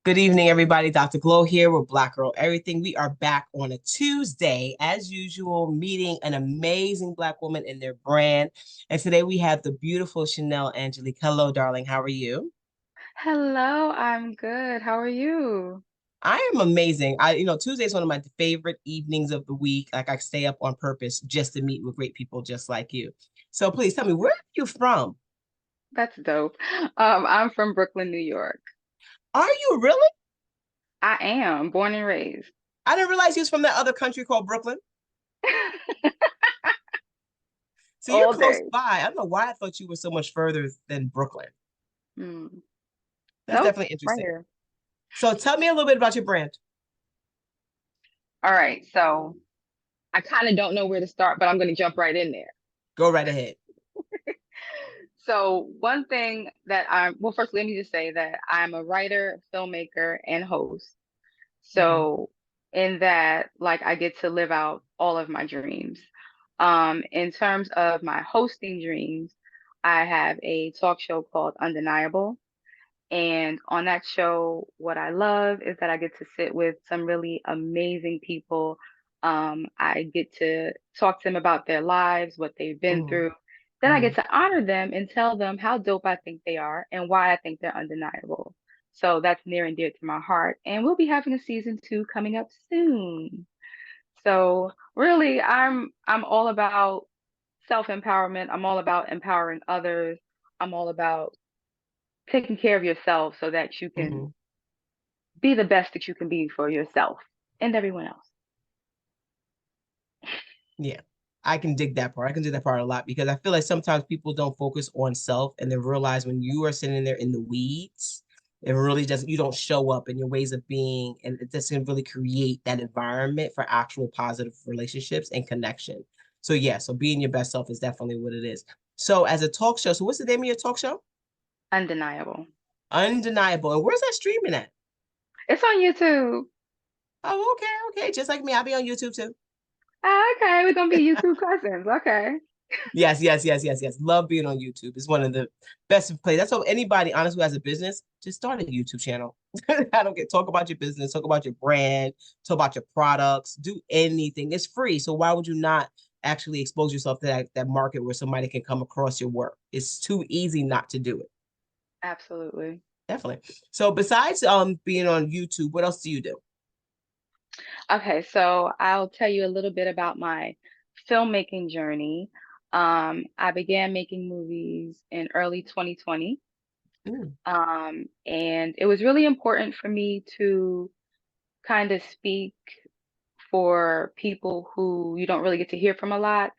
Good evening, everybody. Dr. Glow here with Black Girl Everything. We are back on a Tuesday, as usual, meeting an amazing Black woman in their brand. And today we have the beautiful Chanelle Angelique. Hello, darling. How are you? Hello, I'm good. How are you? I am amazing. Tuesday is one of my favorite evenings of the week. Like I stay up on purpose just to meet with great people just like you. So please tell me, where are you from? That's dope. I'm from Brooklyn, New York. Are you really? I am born and raised. I didn't realize you was from that other country called Brooklyn. So you're All close day. by. I don't know why I thought you were so much further than Brooklyn. Mm. That's Nope, definitely right interesting. here. So tell me a little bit about your brand. All right, so I kind of don't know where to start, but I'm going to jump right in there. Go right ahead. So one thing that well, first let me just say that I'm a writer, filmmaker, and host. Mhm. So in that, like, I get to live out all of my dreams. In terms of my hosting dreams, I have a talk show called Undeniable. And on that show, what I love is that I get to sit with some really amazing people. I get to talk to them about their lives, what they've been Mhm. through. Then I get Mhm. to honor them and tell them how dope I think they are and why I think they're undeniable. So that's near and dear to my heart. And we'll be having a season two coming up soon. So really, I'm all about self-empowerment. I'm all about empowering others. I'm all about taking care of yourself so that you can Mhm. be the best that you can be for yourself and everyone else. Yeah. I can dig that part. I can dig that part a lot because I feel like sometimes people don't focus on self and then realize when you are sitting there in the weeds, it really doesn't, you don't show up in your ways of being, and it doesn't really create that environment for actual positive relationships and connection. So yeah, so being your best self is definitely what it is. So as a talk show, so what's the name of your talk show? Undeniable. Undeniable. And where's that streaming at? It's on YouTube. Oh, okay, okay. Just like me, I'll be on YouTube too. Ah, okay, we're gonna be YouTube cousins. Okay. Yes, yes, yes, yes, yes. Love being on YouTube. It's one of the best places. That's what anybody, honestly, who has a business, just start a YouTube channel. I don't get talk about your business, talk about your brand, talk about your products, do anything. It's free. So why would you not actually expose yourself to that market where somebody can come across your work? It's too easy not to do it. Absolutely. Definitely. So besides being on YouTube, what else do you do? Okay, so I'll tell you a little bit about my filmmaking journey. I began making movies in early 2020. Mm, And it was really important for me to kind of speak for people who you don't really get to hear from a lot.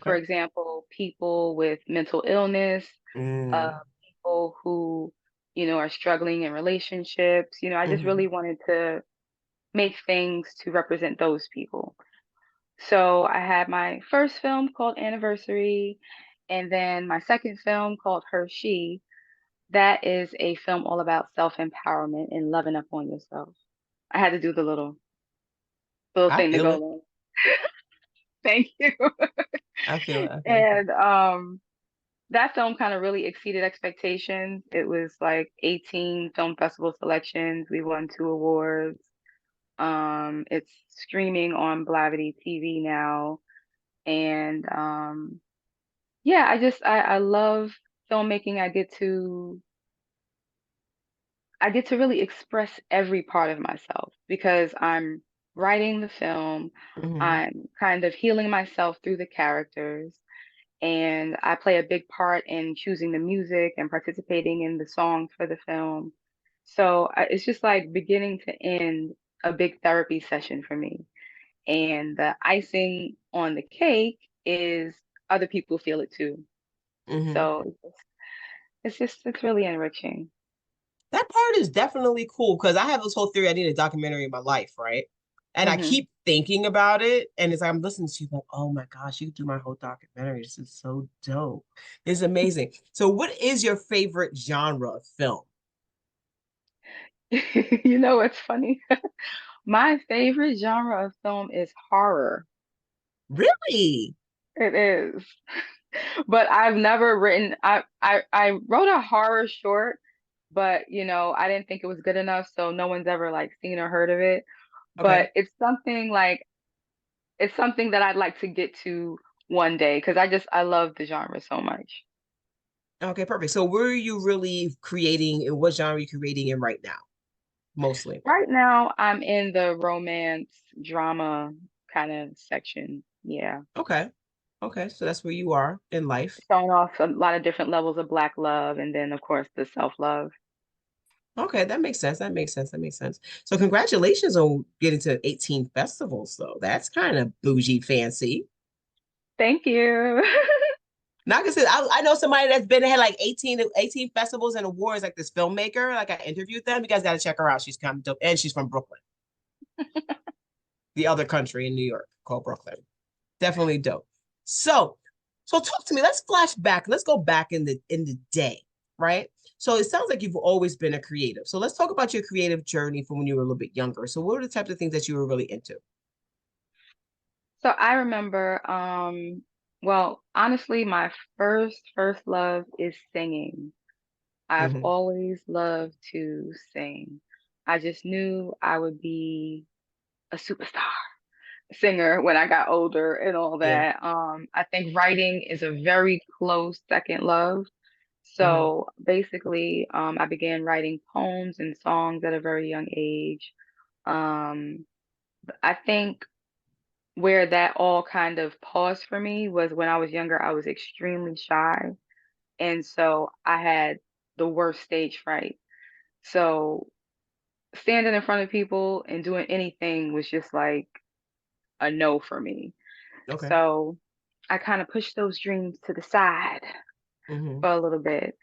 For okay. example, people with mental illness, uh, Mm, people who, are struggling in relationships. I just mhm. really wanted to make things to represent those people. So I had my first film called Anniversary, and then my second film called Her She. That is a film all about self-empowerment and loving up on yourself. I had to do the little I thing to feel go it. along. Thank you. I feel it. I feel it. And that film kind of really exceeded expectations. It was like 18 film festival selections. We won 2 awards. It's streaming on Blavity TV now. And yeah, I love filmmaking. I get to really express every part of myself because I'm writing the film. Mhm. I'm kind of healing myself through the characters, and I play a big part in choosing the music and participating in the songs for the film. So it's just like beginning to end a big therapy session for me. And the icing on the cake is other people feel it too. Mhm. So it's really enriching. That part is definitely cool because I have this whole theory I need a documentary in my life, right? And I Hmm. keep thinking about it. And as I'm listening to you, like, oh my gosh, you could do my whole documentary. This is so dope. It's amazing. So, what is your favorite genre of film? You know what's funny? My favorite genre of film is horror. Really? It is. But I've never written I wrote a horror short, but I didn't think it was good enough, so no one's ever like seen or heard of it. Okay. But it's something that I'd like to get to one day because I love the genre so much. Okay, perfect. So where are you really creating and what genre are you creating in right now? Mostly. Right now, I'm in the romance drama kind of section. Yeah. Okay. Okay. So that's where you are in life. Showing off a lot of different levels of Black love and then, of course, the self-love. Okay, that makes sense. That makes sense. That makes sense. So congratulations on getting to 18 festivals, though. That's kind of bougie fancy. Thank you. Not gonna say I know somebody that's been had like 18 festivals and awards, like this filmmaker. Like I interviewed them. You guys got to check her out. She's kind of dope, and she's from Brooklyn, the other country in New York called Brooklyn. Definitely dope. So, so talk to me. Let's flash back. Let's go back in the day, right? So it sounds like you've always been a creative. So let's talk about your creative journey from when you were a little bit younger. So what are the types of things that you were really into? So I remember, well, honestly, my first love is singing. I've Hmm. always loved to sing. I just knew I would be a superstar singer when I got older and all Yeah. that. I think writing is a very close second love. Hmm. So basically, I began writing poems and songs at a very young age. Um, I think where that all kind of paused for me was when I was younger, I was extremely shy. And so I had the worst stage fright. So standing in front of people and doing anything was just like a no for me. Okay. So I kind of pushed those dreams to the side Hmm. for a little bit.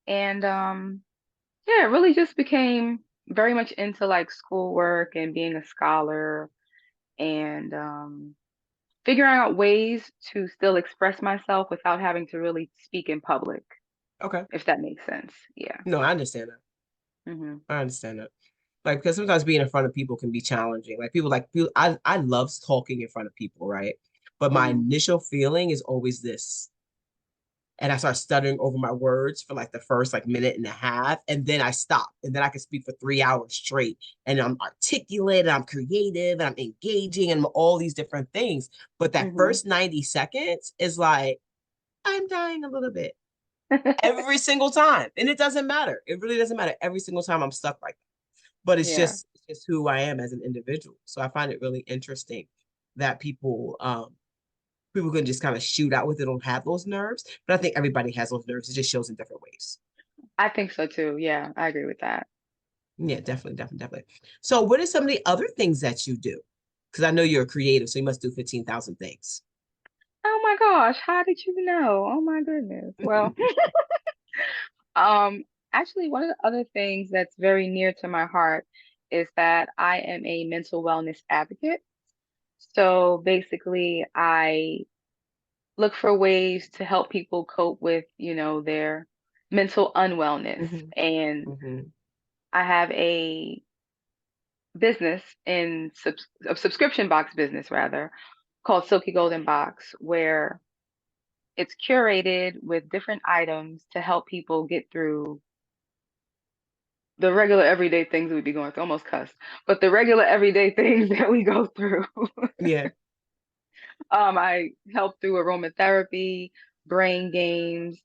And yeah, it really just became very much into like schoolwork and being a scholar and figuring out ways to still express myself without having to really speak in public, Okay. if that makes sense. Yeah. No, I understand that. Hmm. I understand that. Like because sometimes being in front of people can be challenging. Like people I love talking in front of people, right? But my Hmm. initial feeling is always this. And I start stuttering over my words for like the first like minute and a half, and then I stop, and then I can speak for 3 hours straight, and I'm articulate, and I'm creative, and I'm engaging, and all these different things. But that Hmm. first 90 seconds is like I'm dying a little bit every single time, and it doesn't matter. It really doesn't matter. Every single time I'm stuck like that. But Yeah. it's just who I am as an individual. So I find it really interesting that people can just kind of shoot out with it, don't have those nerves. But I think everybody has those nerves. It just shows in different ways. I think so too. Yeah, I agree with that. Yeah, definitely, definitely, definitely. So, what are some of the other things that you do? Because I know you're a creative, so you must do 15,000 things. Oh my gosh, how did you know? Oh my goodness. Well, actually, one of the other things that's very near to my heart is that I am a mental wellness advocate. So basically, I look for ways to help people cope with, their mental unwellness. Hmm. And Hmm. I have business a subscription box business rather, called Silky Golden Box, where it's curated with different items to help people get through the regular everyday things we'd be going through, almost cuss, but the regular everyday things that we go through. Yeah. I help through aromatherapy, brain games.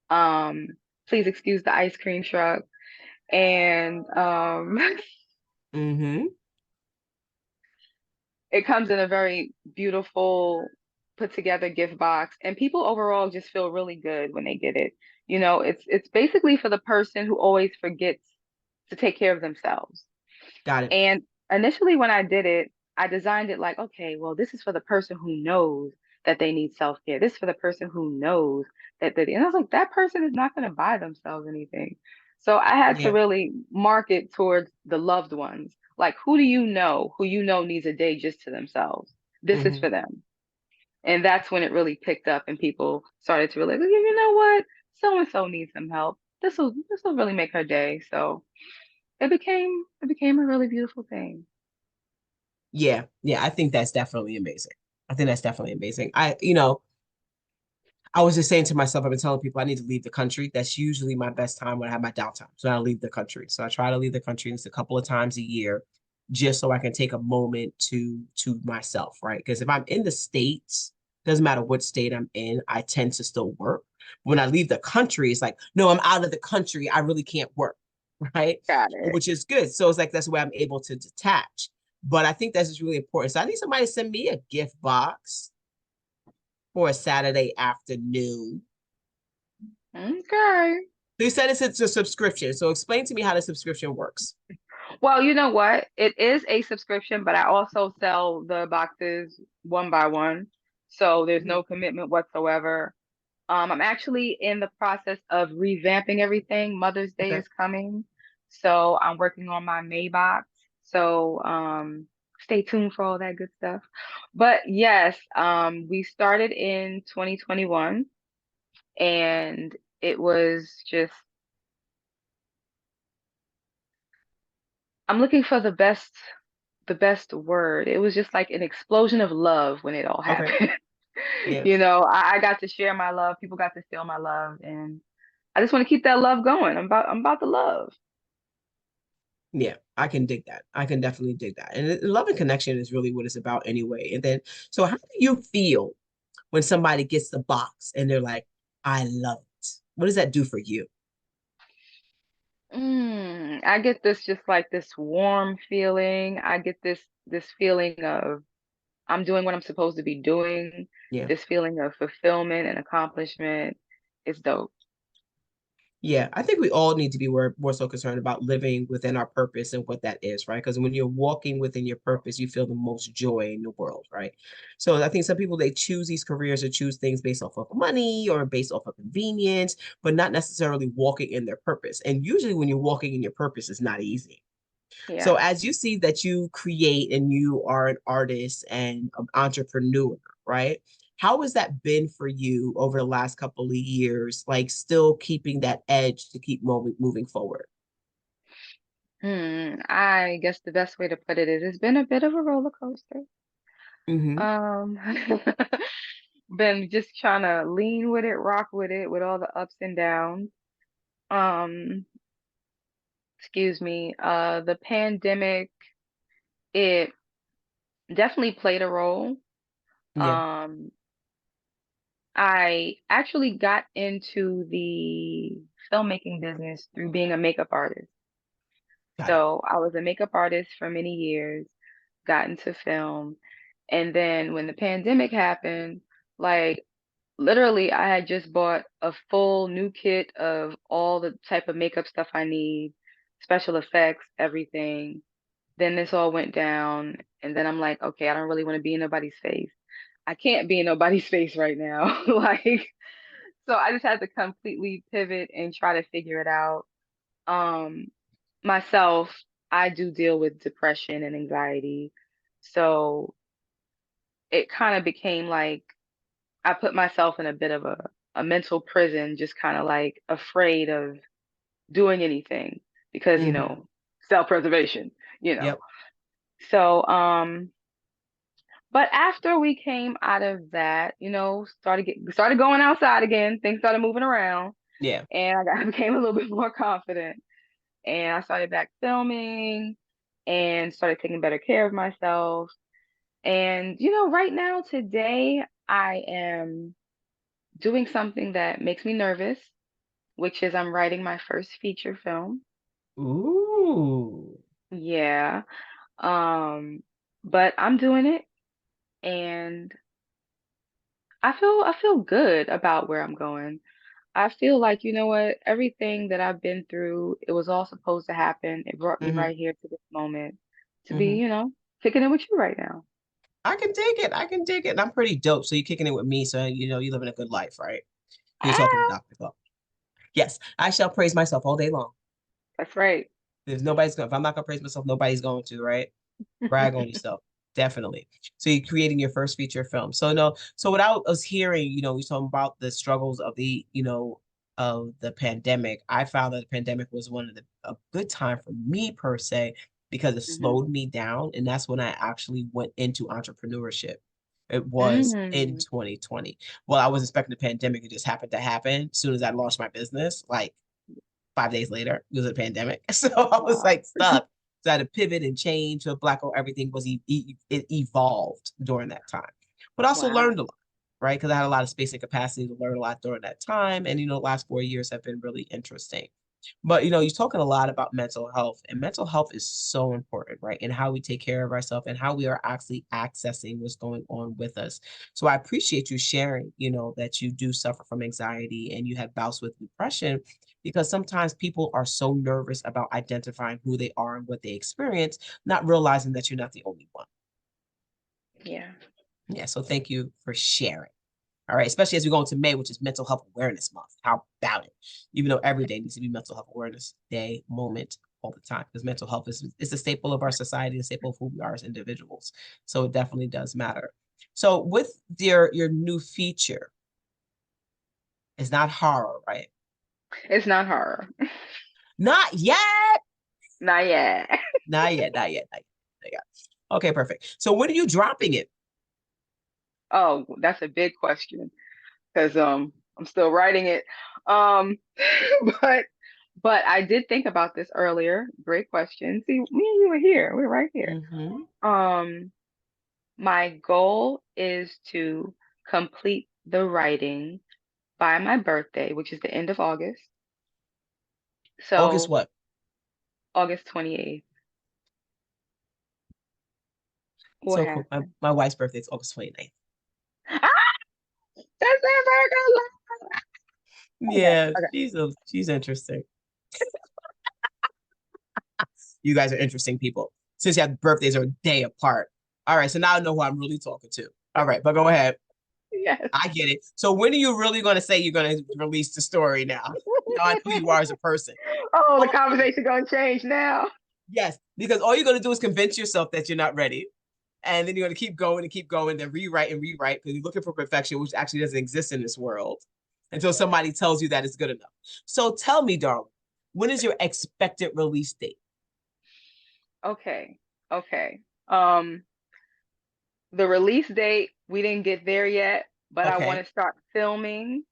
Um, Please excuse the ice cream truck. And Hmm. it comes in a very beautiful, put together gift box. And people overall just feel really good when they get it. It's basically for the person who always forgets to take care of themselves. Got it. And initially, when I did it, I designed it like, okay, well, this is for the person who knows that they need self-care. This is for the person who knows and I was like, that person is not going to buy themselves anything. So I had to Yeah. really market towards the loved ones. Like, who you know needs a day just to themselves? This is Hmm. for them. And that's when it really picked up and people started to really, you know what? So and so needs some help. This will really make her day. So it became a really beautiful thing. Yeah. Yeah. I think that's definitely amazing. I think that's definitely amazing. I was just saying to myself, I've been telling people I need to leave the country. That's usually my best time when I have my downtime. So I leave the country. So I try to leave the country just a couple of times a year, just so I can take a moment to myself, right? Because if I'm in the States, doesn't matter what state I'm in, I tend to still work. When I leave the country, it's like, no, I'm out of the country. I really can't work, right? Got it. Which is good. So it's like that's where I'm able to detach. But I think that's just really important. So I need somebody to send me a gift box for a Saturday afternoon. Okay. They said it's a subscription. So explain to me how the subscription works. Well, you know what? It is a subscription, but I also sell the boxes one by one. So there's Mhm. no commitment whatsoever. I'm actually in the process of revamping everything. Mother's Day Okay. is coming. So I'm working on my May box. So stay tuned for all that good stuff. But yes, we started in 2021 and it was just I'm looking for the best word. It was just like an explosion of love when it all Okay. happened. Yeah. I got to share my love. People got to feel my love, and I just want to keep that love going. I'm about the love. Yeah. I can dig that. I can definitely dig that. And love and connection is really what it's about anyway. And then, so how do you feel when somebody gets the box and they're like, I love it? What does that do for you? I get this just like this warm feeling. I get this feeling of I'm doing what I'm supposed to be doing. Yeah. This feeling of fulfillment and accomplishment. It's dope. Yeah, I think we all need to be more so concerned about living within our purpose and what that is, right? Because when you're walking within your purpose, you feel the most joy in the world, right? So I think some people they choose these careers or choose things based off of money or based off of convenience, but not necessarily walking in their purpose. And usually when you're walking in your purpose, it's not easy. So Yeah. as you see that you create and you are an artist and an entrepreneur, right? How has that been for you over the last couple of years, like still keeping that edge to keep moving forward? I guess the best way to put it is it's been a bit of a roller coaster. Hmm. Um, been just trying to lean with it, rock with all the ups and downs. Um, excuse me. The pandemic, it definitely played a role. Yeah, Um, I actually got into the filmmaking business through being a makeup artist. got it. So I was a makeup artist for many years, got into film, and then when the pandemic happened, like literally I had just bought a full new kit of all the type of makeup stuff I need, special effects, everything. Then this all went down, and then I'm like, okay, I don't really want to be in nobody's face. I can't be in nobody's face right now. Like, so I just had to completely pivot and try to figure it out. Um, myself, I do deal with depression and anxiety. So it kind of became like I put myself in a bit of a mental prison, just kind of like afraid of doing anything because, Hmm. self-preservation, you know. Yep. So, but after we came out of that, started going outside again, things started moving around, Yeah. and I became a little bit more confident. And I started back filming and started taking better care of myself. And, right now, today, I am doing something that makes me nervous, which is I'm writing my first feature film. Ooh. Yeah. Um, but I'm doing it and I feel good about where I'm going. I feel like, you know what, everything that I've been through, it was all supposed to happen. It brought me Hmm. right here to this moment to be, Hmm. kicking it with you right now. I can dig it. I can dig it. And I'm pretty dope. So you're kicking it with me. So, you living a good life, right? You're talking to Ah, Dr. Claw. Yes, I shall praise myself all day long. that's right. If I'm not gonna praise myself, nobody's going to, right? Brag on yourself. Definitely. So you're creating your first feature film. So no, so without us hearing, we talking about the struggles of of the pandemic. I found that the pandemic was one of a good time for me per se because it slowed Hmm. me down. And that's when I actually went into entrepreneurship. It was in Mm. 2020. Well, I was expecting the pandemic. It just happened to happen as soon as I launched my business. Like 5 days later, it was a pandemic. So I was Wow. like stuck. So I had to pivot and change. So Black Girl Everything was it evolved during that time, but also Wow. learned a lot, right? Because I had a lot of space and capacity to learn a lot during that time. And the last 4 years have been really interesting. But you're talking a lot about mental health, and mental health is so important, right? And how we take care of ourselves and how we are actually accessing what's going on with us. So I appreciate you sharing, that you do suffer from anxiety and you have bouts with depression, because sometimes people are so nervous about identifying who they are and what they experience, not realizing that you're not the only one. Yeah. Yeah. So thank you for sharing. All right, especially as we go into May, which is Mental Health Awareness Month. How about it? Even though every day needs to be Mental Health Awareness Day, moment, all the time, because mental health is a staple of our society, a staple of who we are as individuals. So it definitely does matter. So with your new feature, it's not horror, right? It's not horror. Not yet. Not yet. Not yet. Not yet. Not yet. Not yet. Okay, perfect. So when are you dropping it? Oh, that's a big question because I'm still writing it. Um, but I did think about this earlier. Great question. See, me and you were here. We're right here. Mm-hmm. Um, my goal is to complete the writing by my birthday, which is the end of August. August So what? August 28th. What So cool. My, happened? my wife's birthday is August 29th. Ah, that's that Virgo. Okay, Yeah, okay. she's interesting. You guys are interesting people. Since your birthdays are a day apart. All right, so now I know who I'm really talking to. All right, but go ahead. Yes. I get it. So when are you really going to say you're going to release the story now? Now I know who you are as a person. Oh, the All you conversation gonna change now. yes, because all you're going to do is convince yourself that you're not ready. And then you're going to keep going and keep going, then rewrite and rewrite because you're looking for perfection, which actually doesn't exist in this world until somebody tells you that it's good enough. So tell me, darling, when is your expected release date? Okay. Okay. Um, the release date, we didn't get there yet, but I want Okay. to start filming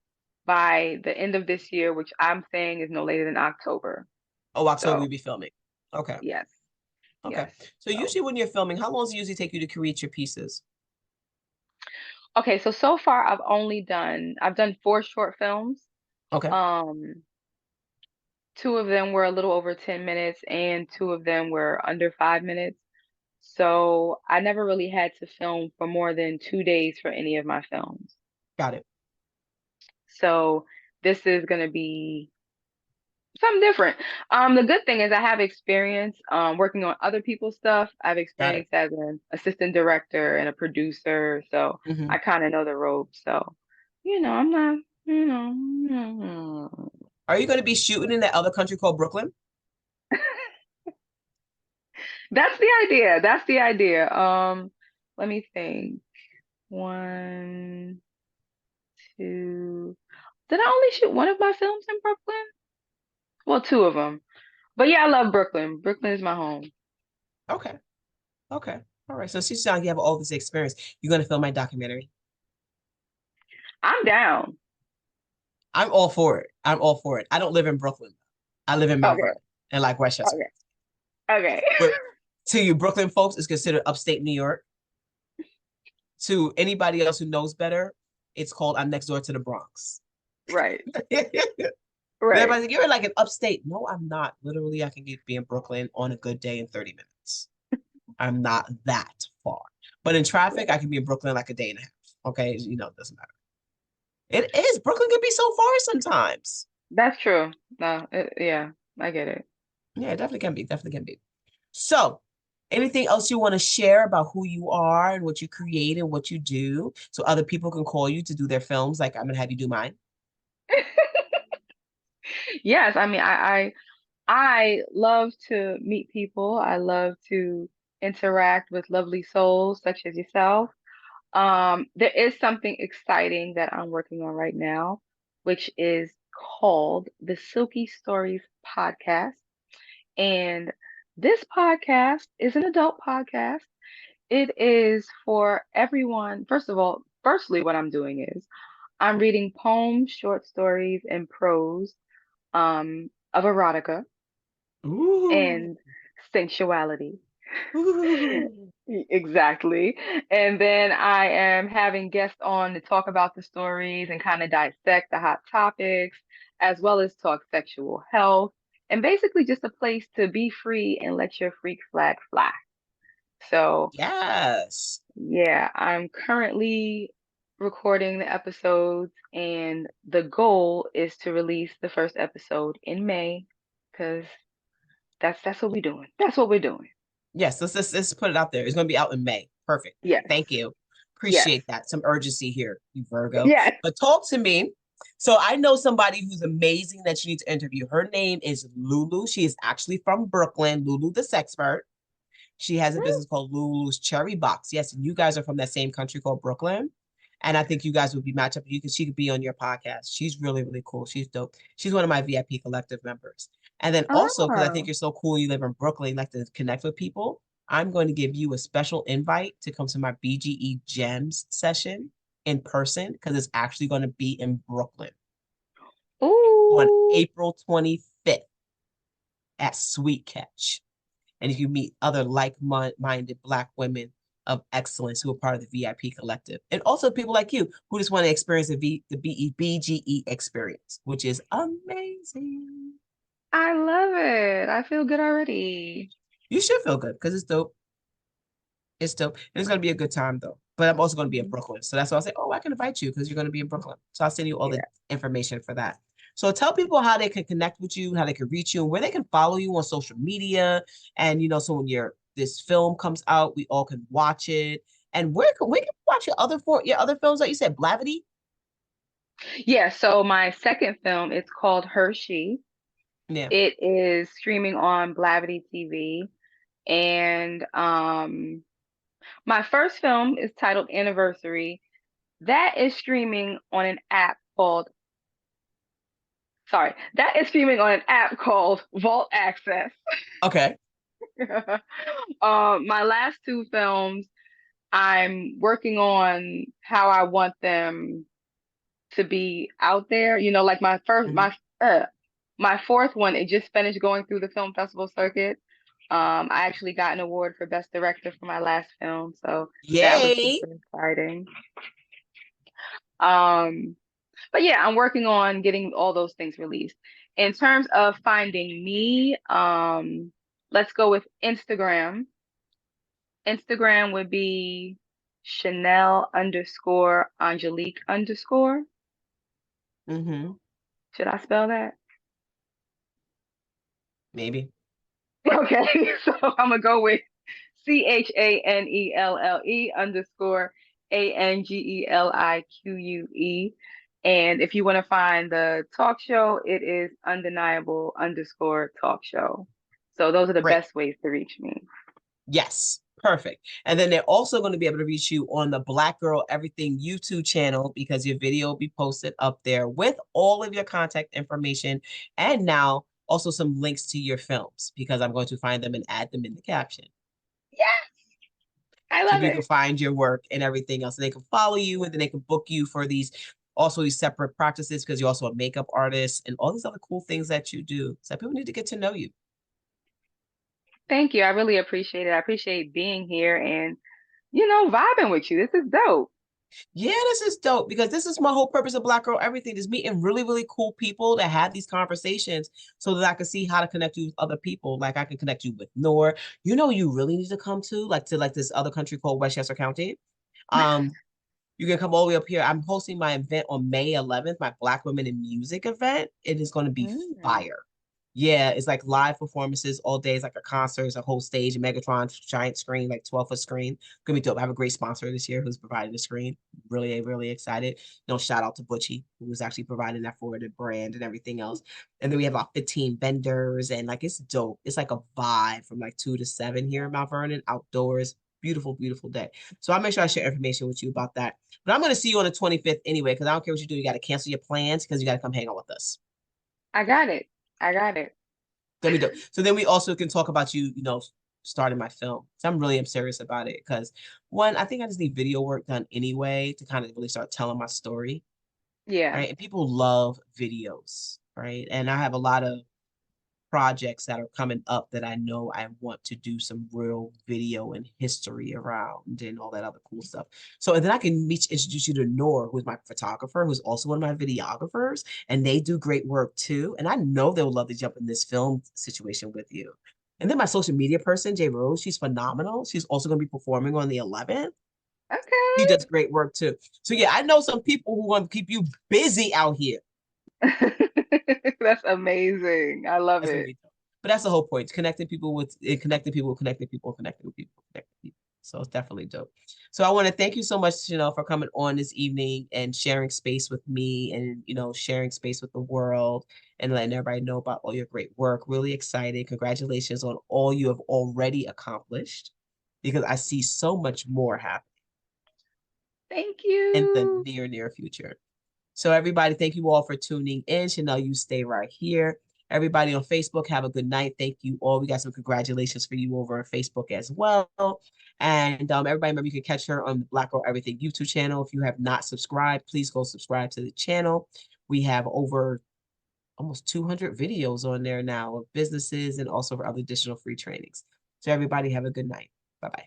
by the end of this year, which I'm saying is no later than October. Oh, October So, you'll be filming. Okay. yes. Okay. Yes. So So, usually when you're filming, how long does it usually take you to create your pieces? okay, so far I've done four short films. Okay. Um, two of them were a little over 10 minutes and two of them were under 5 minutes. So I never really had to film for more than 2 days for any of my films. Got it. So this is going to be something different. The good thing is I have experience working on other people's stuff. I've Got it. experienced as an assistant director and a producer, so I Hmm. kind of know the ropes. So, I'm not, you know, Are you going to be shooting in that other country called Brooklyn? that's the idea. That's the idea. Let me think. One, two. Did I only shoot one of my films in Brooklyn? Well, two of them. But yeah, I love Brooklyn. Brooklyn is my home. Okay. Okay. All right. So since you have all this experience, you're going to film my documentary. I'm down. I'm all for it. I'm all for it. I don't live in Brooklyn. I live in Mount Okay, Vernon and like Westchester. okay, okay. But to you Brooklyn folks, it's considered upstate New York. To anybody else who knows better, it's called I'm next door to the Bronx. Right, right. Everybody's like, you're like an upstate. No, I'm not. Literally, I can be in Brooklyn on a good day in 30 minutes. I'm not that far. But in traffic, I can be in Brooklyn like a day and a half. Okay. It doesn't matter. It is. Brooklyn can be so far sometimes. That's true. No, yeah, I get it. Yeah, it definitely can be. Definitely can be. So, anything else you want to share about who you are and what you create and what you do so other people can call you to do their films? Like I'm gonna have you do mine. Yes, I mean, I love to meet people. I love to interact with lovely souls such as yourself. There is something exciting that I'm working on right now, which is called the Silky Stories Podcast. And this podcast is an adult podcast. It is for everyone. First of all, firstly, what I'm doing is I'm reading poems, short stories, and prose of erotica Ooh. and sensuality. Ooh. Exactly. And then I am having guests on to talk about the stories and kind of dissect the hot topics, as well as talk sexual health, and basically just a place to be free and let your freak flag fly. So, Yes. yeah, I'm currently recording the episodes, and the goal is to release the first episode in May, because that's what we're doing. That's what we're doing. Yes, let's put it out there. It's going to be out in May. Perfect. Yes. Thank you. Yes. Appreciate that. Some urgency here, you Virgo. Yes. But talk to me. So I know somebody who's amazing that you need to interview. Her name is Lulu. She is actually from Brooklyn. Lulu the Sexpert. She has a business called Lulu's Cherry Box. Yes, and you guys are from that same country called Brooklyn. And I think you guys would be matched up. She could be on your podcast. She's really, really cool. She's dope. She's one of my VIP collective members. And then also, because I think Oh. you're so cool, you live in Brooklyn, you like to connect with people. I'm going to give you a special invite to come to my BGE Gems session in person because it's actually going to be in Brooklyn on Ooh. April 25th at Sweet Catch. And if you meet other like-minded Black women of excellence who are part of the VIP collective, and also people like you who just want to experience the BGE experience, which is amazing. I love it. I feel good already. You should feel good because it's dope. It's dope. And it's going to be a good time, though. But I'm also going to be in Mhm. Brooklyn. So that's why I say, oh, I can invite you because you're going to be in Brooklyn. So I'll send you all the Yeah. information for that. So tell people how they can connect with you, how they can reach you, and where they can follow you on social media. And, so when this film comes out, we all can watch it. And where can we can watch your other films that you said, Blavity? Yeah, so my second film, it's called Hershey. Yeah. It is streaming on Blavity TV. And my first film is titled Anniversary. That is streaming on an app called, sorry, that is streaming on an app called Vault Access. Okay. My last two films, I'm working on how I want them to be out there. Like Mhm. my fourth one, it just finished going through the film festival circuit. I actually got an award for best director for my last film, so that was Yay. super exciting. Um, but yeah, I'm working on getting all those things released. In terms of finding me, let's go with Instagram. Instagram would be Chanelle underscore Angelique underscore. Hmm. Should I spell that? Maybe. Okay, so I'm gonna go with Chanelle underscore ANGELIQUE. And if you want to find the talk show, it is undeniable underscore talk show. So those are the Great. best ways to reach me. Yes, perfect. And then they're also going to be able to reach you on the Black Girl Everything YouTube channel because your video will be posted up there with all of your contact information and now also some links to your films because I'm going to find them and add them in the caption. Yes, I So love people can it. find your work and everything else and they can follow you and then they can book you for these separate practices because you're also a makeup artist and all these other cool things that you do. So people need to get to know you. Thank you. I really appreciate it. I appreciate being here and, vibing with you. This is dope. Yeah, this is dope because this is my whole purpose of Black Girl Everything is meeting really, really cool people that have these conversations so that I can see how to connect you with other people. Like I can connect you with Noor. You really need to come to this other country called Westchester County. Um, you can come all the way up here. I'm hosting my event on May 11th, my Black Women in Music event. It is going to be Mm. fire. Yeah, it's like live performances all day. It's like a concert, it's a whole stage, a Megatron giant screen, like 12-foot screen. Gonna be dope. I have a great sponsor this year who's providing the screen. Really, really excited. Shout out to Butchie, who was actually providing that for the brand and everything else. And then we have about 15 vendors, and like it's dope. It's like a vibe from like 2 to 7 here in Mount Vernon, outdoors. Beautiful, beautiful day. So I'll make sure I share information with you about that. But I'm going to see you on the 25th anyway, because I don't care what you do. You got to cancel your plans because you got to come hang out with us. I got it. I got it. Then we do. So then we also can talk about you, starting my film. So I'm really am serious about it because one, I think I just need video work done anyway to kind of really start telling my story, Yeah. right? And people love videos, right? And I have a lot of projects that are coming up that I know I want to do some real video and history around and all that other cool stuff. So, and then I can introduce you to Noor, who's my photographer, who's also one of my videographers, and they do great work too. And I know they'll love to jump in this film situation with you. And then my social media person, Jay Rose, she's phenomenal. She's also going to be performing on the 11th. She Okay. does great work too. So yeah, I know some people who want to keep you busy out here. That's amazing. I love That's gonna it. be tough. But that's the whole point. Connecting people with connecting people, connecting people, connecting with people, connecting people. So it's definitely dope. So I want to thank you so much, Chanelle, for coming on this evening and sharing space with me and sharing space with the world and letting everybody know about all your great work. Really excited. Congratulations on all you have already accomplished because I see so much more happening Thank in the you. near future. So everybody, thank you all for tuning in. Chanelle, you stay right here. Everybody on Facebook, have a good night. Thank you all. We got some congratulations for you over on Facebook as well. And everybody, remember you can catch her on the Black Girl Everything YouTube channel. If you have not subscribed, please go subscribe to the channel. We have over almost 200 videos on there now of businesses and also for other additional free trainings. So everybody have a good night. Bye-bye.